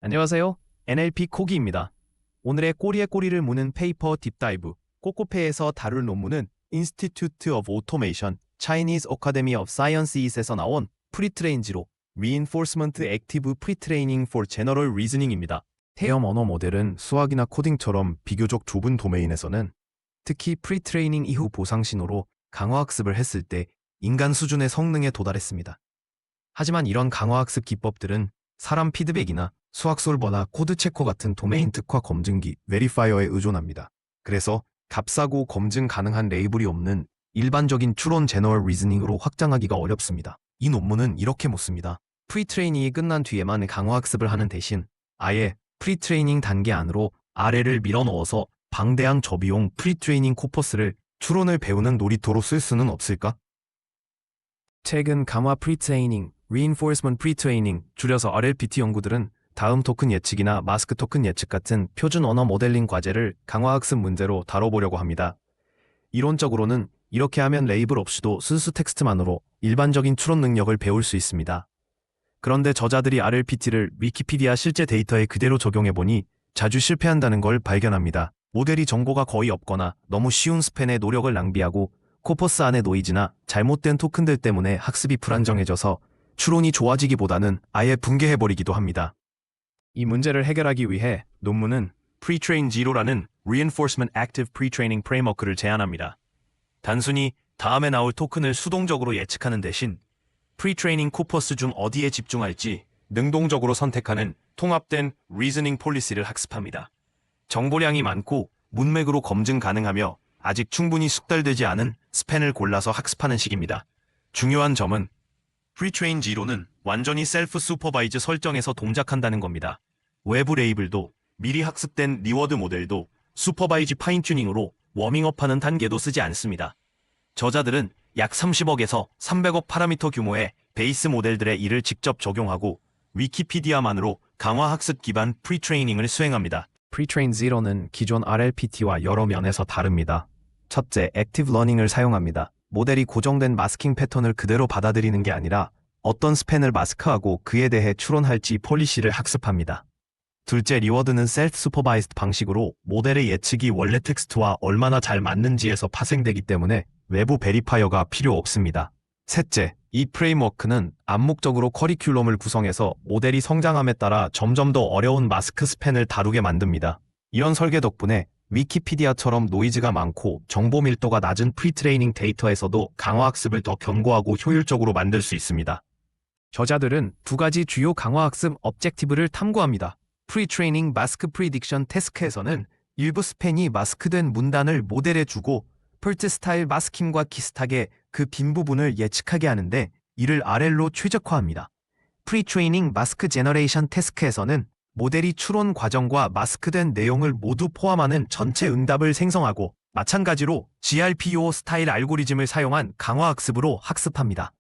안녕하세요. NLP 코기입니다. 오늘의 꼬리에 꼬리를 무는 페이퍼 딥다이브 꼬꼬페에서 다룰 논문은 Institute of Automation, Chinese Academy of Sciences에서 나온 프리트레인지로 Reinforcement Active Pre-training for General Reasoning입니다. 대형 언어 모델은 수학이나 코딩처럼 비교적 좁은 도메인에서는 특히 프리트레이닝 이후 보상 신호로 강화학습을 했을 때 인간 수준의 성능에 도달했습니다. 하지만 이런 강화학습 기법들은 사람 피드백이나 수학 솔버나 코드 체커 같은 도메인 특화 검증기 베리파이어에 의존합니다. 그래서 값싸고 검증 가능한 레이블이 없는 일반적인 추론 제너럴 리즈닝으로 확장하기가 어렵습니다. 이 논문은 이렇게 묻습니다. 프리트레이닝이 끝난 뒤에만 강화학습을 하는 대신 아예 프리트레이닝 단계 안으로 아래를 밀어넣어서 방대한 저비용 프리트레이닝 코퍼스를 추론을 배우는 놀이터로 쓸 수는 없을까? 최근 강화 프리트레이닝, Reinforcement Pre-training, 줄여서 RLPT 연구들은 다음 토큰 예측이나 마스크 토큰 예측 같은 표준 언어 모델링 과제를 강화학습 문제로 다뤄보려고 합니다. 이론적으로는 이렇게 하면 레이블 없이도 순수 텍스트만으로 일반적인 추론 능력을 배울 수 있습니다. 그런데 저자들이 RLPT를 위키피디아 실제 데이터에 그대로 적용해보니 자주 실패한다는 걸 발견합니다. 모델이 정보가 거의 없거나 너무 쉬운 스팬에 노력을 낭비하고 코퍼스 안의 노이즈나 잘못된 토큰들 때문에 학습이 불안정해져서 추론이 좋아지기보다는 아예 붕괴해버리기도 합니다. 이 문제를 해결하기 위해 논문은 Pre-train Zero라는 Reinforcement Active Pre-training Framework를 제안합니다. 단순히 다음에 나올 토큰을 수동적으로 예측하는 대신 Pre-training 코퍼스 중 어디에 집중할지 능동적으로 선택하는 통합된 Reasoning Policy를 학습합니다. 정보량이 많고 문맥으로 검증 가능하며 아직 충분히 숙달되지 않은 스팬을 골라서 학습하는 식입니다. 중요한 점은 Pre-train Zero는 완전히 셀프 슈퍼바이즈 설정에서 동작한다는 겁니다. 외부 레이블도 미리 학습된 리워드 모델도 슈퍼바이즈 파인튜닝으로 워밍업하는 단계도 쓰지 않습니다. 저자들은 약 30억에서 300억 파라미터 규모의 베이스 모델들의 이를 직접 적용하고 위키피디아만으로 강화학습 기반 프리트레이닝을 수행합니다. Pre-train Zero는 기존 RLPT와 여러 면에서 다릅니다. 첫째, 액티브 러닝을 사용합니다. 모델이 고정된 마스킹 패턴을 그대로 받아들이는 게 아니라 어떤 스팬을 마스크하고 그에 대해 추론할지 폴리시를 학습합니다. 둘째, 리워드는 셀프 슈퍼바이즈드 방식으로 모델의 예측이 원래 텍스트와 얼마나 잘 맞는지에서 파생되기 때문에 외부 베리파이어가 필요 없습니다. 셋째, 이 프레임워크는 암묵적으로 커리큘럼을 구성해서 모델이 성장함에 따라 점점 더 어려운 마스크 스팬을 다루게 만듭니다. 이런 설계 덕분에 위키피디아처럼 노이즈가 많고 정보 밀도가 낮은 프리트레이닝 데이터에서도 강화학습을 더 견고하고 효율적으로 만들 수 있습니다. 저자들은 두 가지 주요 강화학습 objective를 탐구합니다. 프리트레이닝 마스크 프리딕션 태스크에서는 일부 스팬이 마스크된 문단을 모델에 주고 펄트 스타일 마스킹과 비슷하게 그 빈 부분을 예측하게 하는데 이를 RL로 최적화합니다. 프리트레이닝 마스크 제너레이션 태스크에서는 모델이 추론 과정과 마스크된 내용을 모두 포함하는 전체 응답을 생성하고 마찬가지로 GRPO 스타일 알고리즘을 사용한 강화학습으로 학습합니다.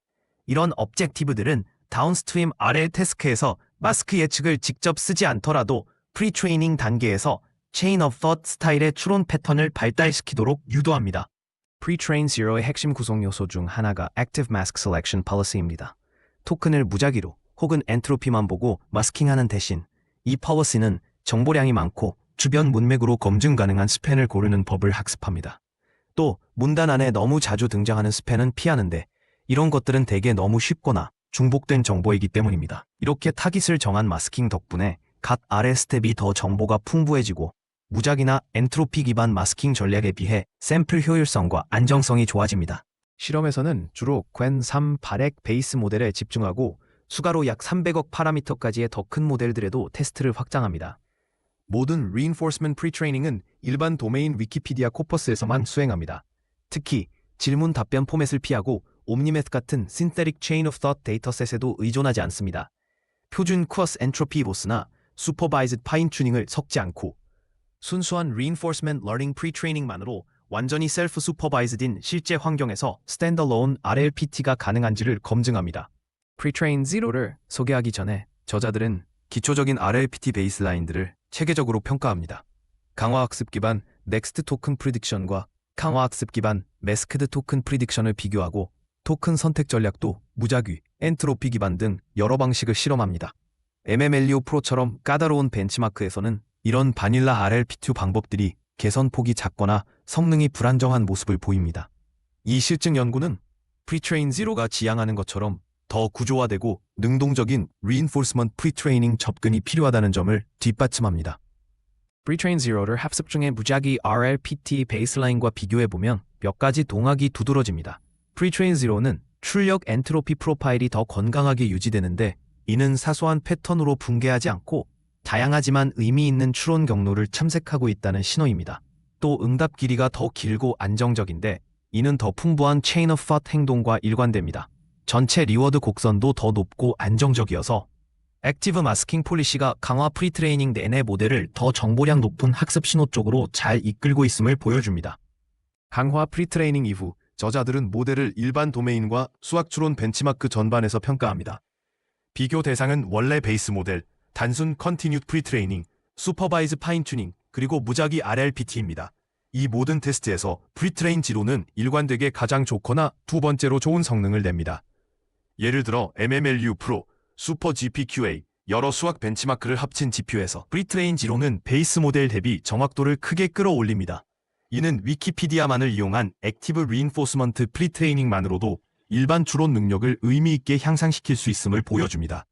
이런 objective들은 다운스트림 RL 태스크에서 마스크 예측을 직접 쓰지 않더라도 프리트레이닝 단계에서 Chain of Thought 스타일의 추론 패턴을 발달시키도록 유도합니다. Pre-train Zero의 핵심 구성 요소 중 하나가 Active Mask Selection Policy입니다. 토큰을 무작위로 혹은 엔트로피만 보고 마스킹하는 대신 이 policy는 정보량이 많고 주변 문맥으로 검증 가능한 스팬을 고르는 법을 학습합니다. 또 문단 안에 너무 자주 등장하는 스팬은 피하는데 이런 것들은 대개 너무 쉽거나 중복된 정보이기 때문입니다. 이렇게 타깃을 정한 마스킹 덕분에 각 아래 스텝이 더 정보가 풍부해지고 무작위나 엔트로피 기반 마스킹 전략에 비해 샘플 효율성과 안정성이 좋아집니다. 실험에서는 주로 Qwen3 발핵 베이스 모델에 집중하고 추가로 약 300억 파라미터까지의 더 큰 모델들에도 테스트를 확장합니다. 모든 Reinforcement Pre-training은 일반 도메인 위키피디아 코퍼스에서만 수행합니다. 특히 질문 답변 포맷을 피하고 옴니매스 같은 Synthetic Chain of Thought 데이터셋에도 의존하지 않습니다. 표준 쿼스 엔트로피 로스나 슈퍼바이즈드 파인튜닝을 섞지 않고 순수한 Reinforcement Learning Pre-training만으로 완전히 셀프 슈퍼바이즈드인 실제 환경에서 스탠더로운 RLPT가 가능한지를 검증합니다. Pre-train Zero를 소개하기 전에 저자들은 기초적인 RLPT 베이스라인들을 체계적으로 평가합니다. 강화학습 기반 Next Token Prediction과 강화학습 기반 Masked Token Prediction을 비교하고 토큰 선택 전략도 무작위, 엔트로피 기반 등 여러 방식을 실험합니다. MMLU 프로처럼 까다로운 벤치마크에서는 이런 바닐라 RLP2 방법들이 개선폭이 작거나 성능이 불안정한 모습을 보입니다. 이 실증 연구는 프리트레인 제로가 지향하는 것처럼 더 구조화되고 능동적인 reinforcement pre-training 접근이 필요하다는 점을 뒷받침합니다. 프리트레인 제로를 학습 중에 무작위 RLPT 베이스라인과 비교해보면 몇 가지 동학이 두드러집니다. 프리트레인 제로는 출력 엔트로피 프로파일이 더 건강하게 유지되는데 이는 사소한 패턴으로 붕괴하지 않고 다양하지만 의미 있는 추론 경로를 탐색하고 있다는 신호입니다. 또 응답 길이가 더 길고 안정적인데 이는 더 풍부한 체인 오브 폿 행동과 일관됩니다. 전체 리워드 곡선도 더 높고 안정적이어서 액티브 마스킹 폴리시가 강화 프리트레이닝 내내 모델을 더 정보량 높은 학습 신호 쪽으로 잘 이끌고 있음을 보여줍니다. 강화 프리트레이닝 이후 저자들은 모델을 일반 도메인과 수학 추론 벤치마크 전반에서 평가합니다. 비교 대상은 원래 베이스 모델, 단순 컨티뉴드 프리트레이닝, 슈퍼바이즈 파인튜닝, 그리고 무작위 RLPT입니다. 이 모든 테스트에서 프리트레인 지로는 일관되게 가장 좋거나 두 번째로 좋은 성능을 냅니다. 예를 들어 MMLU 프로, 슈퍼 GPQA, 여러 수학 벤치마크를 합친 GPU에서 프리트레인 지로는 베이스 모델 대비 정확도를 크게 끌어올립니다. 이는 위키피디아만을 이용한 액티브 리인포스먼트 프리트레이닝만으로도 일반 추론 능력을 의미 있게 향상시킬 수 있음을 보여줍니다.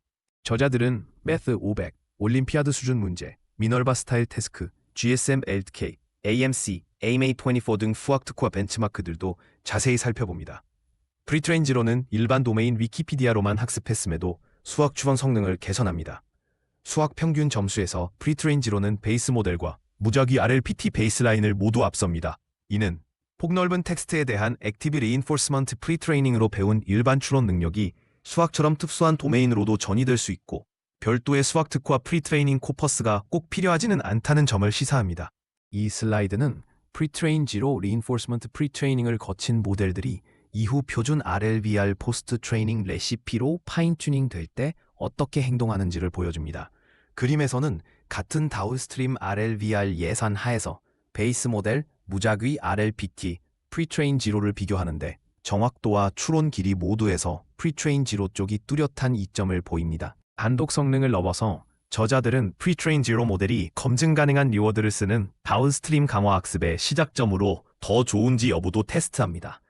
저자들은 매스 500, 올림피아드 수준 문제, 미너바 스타일 태스크, GSM LK, AMC, AMA24 등 수학 특화 벤치마크들도 자세히 살펴봅니다. 프리트레인 지로는 일반 도메인 위키피디아로만 학습했음에도 수학 추론 성능을 개선합니다. 수학 평균 점수에서 프리트레인 지로는 베이스 모델과 무작위 RLPT 베이스라인을 모두 앞섭니다. 이는 폭넓은 텍스트에 대한 액티브 리인포스먼트 프리트레이닝으로 배운 일반 추론 능력이 수학처럼 특수한 도메인으로도 전이될 수 있고 별도의 수학 특화 프리트레이닝 코퍼스가 꼭 필요하지는 않다는 점을 시사합니다. 이 슬라이드는 프리트레인 지로 리인포스먼트 프리트레이닝을 거친 모델들이 이후 표준 RLVR 포스트 트레이닝 레시피로 파인튜닝 될 때 어떻게 행동하는지를 보여줍니다. 그림에서는 같은 다운스트림 RLVR 예산 하에서 베이스 모델, 무작위 RLPT, 프리트레인 지로를 비교하는데 정확도와 추론 길이 모두에서 프리트레인 지로 쪽이 뚜렷한 이점을 보입니다. 단독 성능을 넘어서 저자들은 프리트레인 지로 모델이 검증 가능한 리워드를 쓰는 다운스트림 강화 학습의 시작점으로 더 좋은지 여부도 테스트합니다.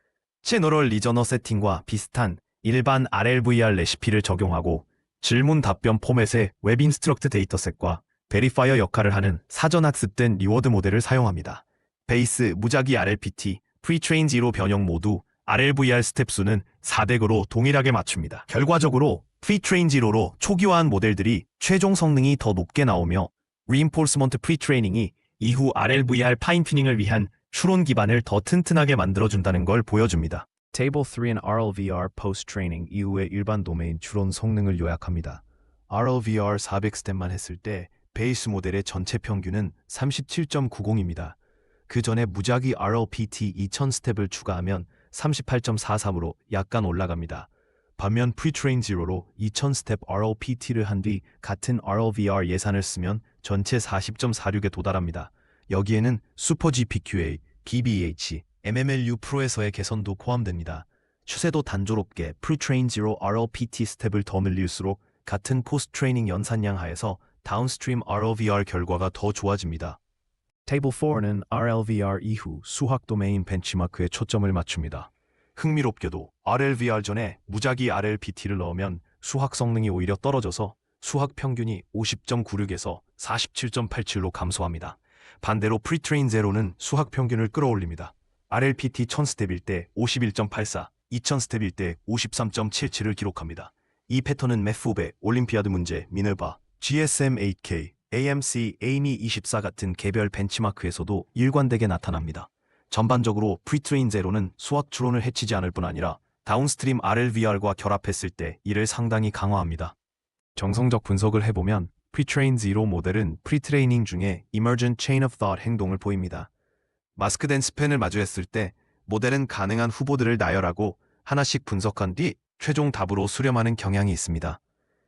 제너럴 리저너 세팅과 비슷한 일반 RLVR 레시피를 적용하고 질문 답변 포맷의 웹 인스트럭트 데이터셋과 베리파이어 역할을 하는 사전 학습된 리워드 모델을 사용합니다. 베이스, 무작위 RLPT, 프리트레인 지로 변형 모두 RLVR 스텝 수는 400으로 동일하게 맞춥니다. 결과적으로 프리트레인 지로로 초기화한 모델들이 최종 성능이 더 높게 나오며 Reinforcement Pre-training이 이후 RLVR 파인튜닝을 위한 추론 기반을 더 튼튼하게 만들어준다는 걸 보여줍니다. Table 3은 RLVR Post-Training 이후의 일반 도메인 추론 성능을 요약합니다. RLVR 400스텝만 했을 때 베이스 모델의 전체 평균은 37.90입니다. 그 전에 무작위 RLPT 2000스텝을 추가하면 38.43으로 약간 올라갑니다. 반면 프리트레인 지로로 2000스텝 RLPT를 한 뒤 같은 RLVR 예산을 쓰면 전체 40.46에 도달합니다. 여기에는 슈퍼 GPQA, BBH, MMLU 프로에서의 개선도 포함됩니다. 추세도 단조롭게 프리트레인 지로 RLPT 스텝을 더 늘릴수록 같은 포스트 트레이닝 연산량 하에서 다운스트림 RLVR 결과가 더 좋아집니다. Table 4는 RLVR 이후 수학 도메인 벤치마크에 초점을 맞춥니다. 흥미롭게도 RLVR 전에 무작위 RLPT를 넣으면 수학 성능이 오히려 떨어져서 수학 평균이 50.96에서 47.87로 감소합니다. 반대로 프리트레인 제로는 수학 평균을 끌어올립니다. RLPT 1000스텝일 때 51.84, 2000스텝일 때 53.77을 기록합니다. 이 패턴은 매프업의 올림피아드 문제, 미너바, GSM 8K, AMC, AME24 같은 개별 벤치마크에서도 일관되게 나타납니다. 전반적으로 프리트레인 제로는 수학 추론을 해치지 않을 뿐 아니라 다운스트림 RLVR과 결합했을 때 이를 상당히 강화합니다. 정성적 분석을 해보면 프리트레인 제로 모델은 프리트레이닝 중에 Emergent Chain of Thought 행동을 보입니다. 마스크된 스팬을 마주했을 때 모델은 가능한 후보들을 나열하고 하나씩 분석한 뒤 최종 답으로 수렴하는 경향이 있습니다.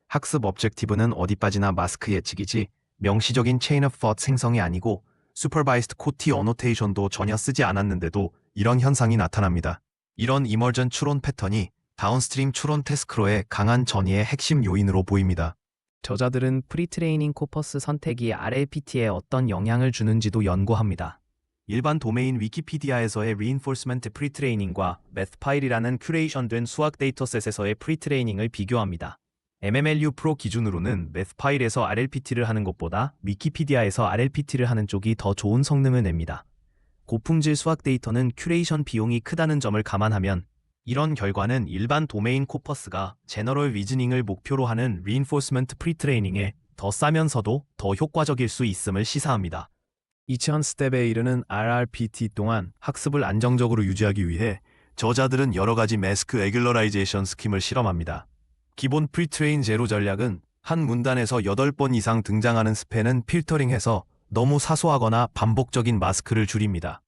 학습 objective는 어디 빠지나 마스크 예측이지 명시적인 Chain of Thought 생성이 아니고 Supervised Quote Annotation도 전혀 쓰지 않았는데도 이런 현상이 나타납니다. 이런 이머전 추론 패턴이 다운스트림 추론 태스크로의 강한 전이의 핵심 요인으로 보입니다. 저자들은 프리트레이닝 코퍼스 선택이 RLPT에 어떤 영향을 주는지도 연구합니다. 일반 도메인 위키피디아에서의 Reinforcement Pretraining과 Mathpile이라는 큐레이션된 수학 데이터셋에서의 프리트레이닝을 비교합니다. MMLU 프로 기준으로는 Mathpile에서 RLPT를 하는 것보다 위키피디아에서 RLPT를 하는 쪽이 더 좋은 성능을 냅니다. 고품질 수학 데이터는 큐레이션 비용이 크다는 점을 감안하면 이런 결과는 일반 도메인 코퍼스가 제너럴 리즈닝을 목표로 하는 Reinforcement Pretraining에 더 싸면서도 더 효과적일 수 있음을 시사합니다. 2000스텝에 이르는 RRPT 동안 학습을 안정적으로 유지하기 위해 저자들은 여러 가지 매스크 레귤러라이제이션 스킴을 실험합니다. 기본 프리트레인 제로 전략은 한 문단에서 8번 이상 등장하는 스팬은 필터링해서 너무 사소하거나 반복적인 마스크를 줄입니다.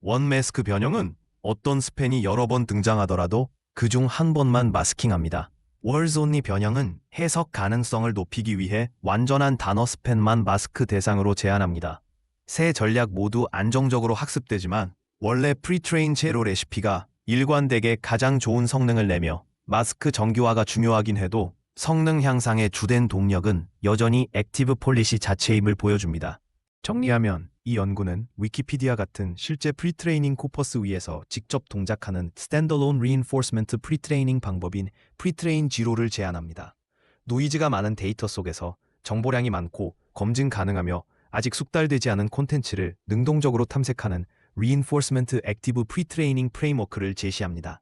원 매스크 변형은 어떤 스팬이 여러 번 등장하더라도 그중 한 번만 마스킹합니다. 월즈 온리 변형은 해석 가능성을 높이기 위해 완전한 단어 스팬만 마스크 대상으로 제한합니다. 세 전략 모두 안정적으로 학습되지만 원래 프리트레인 제로 레시피가 일관되게 가장 좋은 성능을 내며 마스크 정교화가 중요하긴 해도 성능 향상의 주된 동력은 여전히 액티브 폴리시 자체임을 보여줍니다. 정리하면 이 연구는 위키피디아 같은 실제 프리트레이닝 코퍼스 위에서 직접 동작하는 스탠더론 리인포스먼트 프리트레이닝 방법인 프리트레인 제로를 제안합니다. 노이즈가 많은 데이터 속에서 정보량이 많고 검증 가능하며 아직 숙달되지 않은 콘텐츠를 능동적으로 탐색하는 Reinforcement Active Pre-Training 프레임워크를 제시합니다.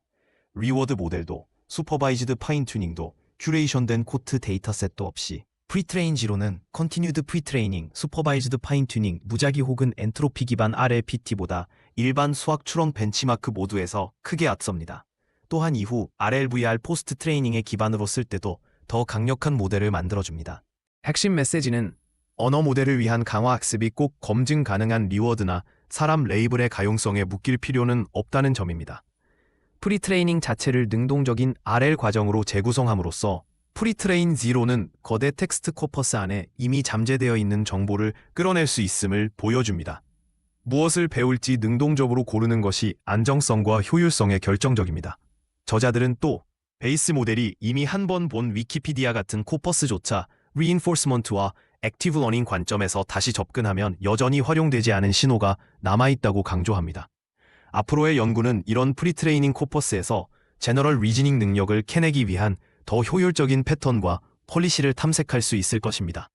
리워드 모델도 슈퍼바이즈드 파인튜닝도 큐레이션된 코트 데이터셋도 없이 프리트레인 제로는 Continued Pre-Training, Supervised Fine-Tuning, 무작위 혹은 엔트로피 기반 RLPT보다 일반 수학 추론 벤치마크 모두에서 크게 앞섭니다. 또한 이후 RLVR 포스트 트레이닝의 기반으로 쓸 때도 더 강력한 모델을 만들어줍니다. 핵심 메시지는 언어 모델을 위한 강화 학습이 꼭 검증 가능한 리워드나 사람 레이블의 가용성에 묶일 필요는 없다는 점입니다. 프리트레이닝 자체를 능동적인 RL 과정으로 재구성함으로써 프리트레인 제로는 거대 텍스트 코퍼스 안에 이미 잠재되어 있는 정보를 끌어낼 수 있음을 보여줍니다. 무엇을 배울지 능동적으로 고르는 것이 안정성과 효율성에 결정적입니다. 저자들은 또 베이스 모델이 이미 한 번 본 위키피디아 같은 코퍼스조차 리인포스먼트와 액티브 러닝 관점에서 다시 접근하면 여전히 활용되지 않은 신호가 남아있다고 강조합니다. 앞으로의 연구는 이런 프리트레이닝 코퍼스에서 제너럴 리즈닝 능력을 캐내기 위한 더 효율적인 패턴과 폴리시를 탐색할 수 있을 것입니다.